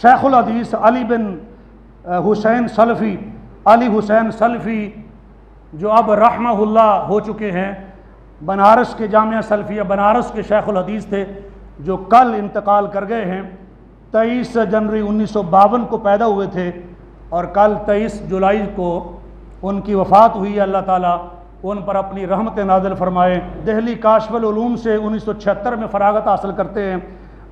शेखुल हदीस अली बिन हुसैन सलफ़ी, अली हुसैन सलफ़ी, जो अब रहमहुल्लाह हो चुके हैं, बनारस के जामिया सल्फिया बनारस के शेखुल हदीस थे, जो कल इंतकाल कर गए हैं। 23 जनवरी 1952 को पैदा हुए थे और कल 23 जुलाई को उनकी वफ़ात हुई। अल्लाह ताला उन पर अपनी रहमत नाज़िल फरमाए। दिल्ली काशिफुल उलूम से 1976 में फ़रागत हासिल करते हैं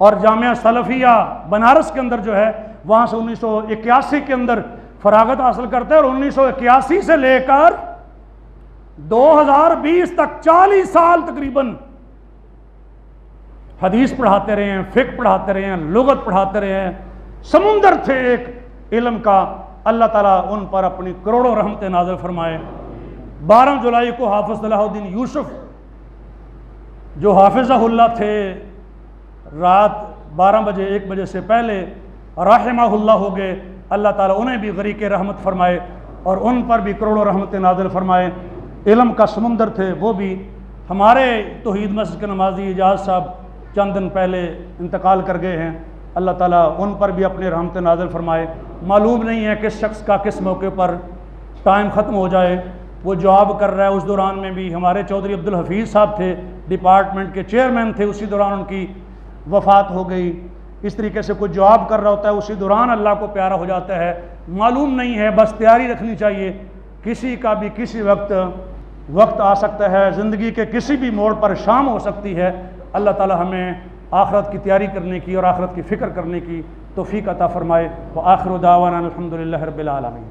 और जामिया सलफ़िया बनारस के अंदर जो है वहाँ से 1981 के अंदर फ़रागत हासिल करते हैं और 1981 से लेकर 2020 तक 40 साल तकरीबन हदीस पढ़ाते रहे हैं, फ़िक़्ह पढ़ाते रहे हैं, लुगत पढ़ाते रहे हैं। समुंदर थे एक इल्म का। अल्लाह ताला उन पर अपनी करोड़ों रहमतें नाज़िल फरमाए। 12 जुलाई को हाफ़िज़ सलाहुद्दीन यूसुफ, जो हाफ़िज़हुल्लाह थे, रात 12 बजे 1 बजे से पहले रहमहुल्लाह हो गए। अल्लाह ताला उन्हें भी गरीक़े रहमत फरमाए और उन पर भी करोड़ों रहमतें नाज़िल फरमाए। इल्म का समुंदर थे वो भी। हमारे तौहीद मस्जिद के नमाजी एजाज साहब चंद दिन पहले इंतकाल कर गए हैं। अल्लाह ताला उन पर भी अपने रहमतें नाज़िल फरमाए। मालूम नहीं है किस शख्स का किस मौके पर टाइम ख़त्म हो जाए। वो जॉब कर रहा है, उस दौरान में भी हमारे चौधरी अब्दुल हफीज़ साहब थे, डिपार्टमेंट के चेयरमैन थे, उसी दौरान उनकी वफ़ात हो गई। इस तरीके से कोई जॉब कर रहा होता है, उसी दौरान अल्लाह को प्यारा हो जाता है। मालूम नहीं है, बस तैयारी रखनी चाहिए। किसी का भी किसी वक्त आ सकता है, ज़िंदगी के किसी भी मोड़ पर शाम हो सकती है। अल्लाह ताला हमें आखिरत की तैयारी करने की और आखिरत की फ़िक्र करने की तौफ़ीक़ अता फ़रमाए। व आखिरु दावाना अल्हम्दुलिल्लाहि रब्बिल आलमीन।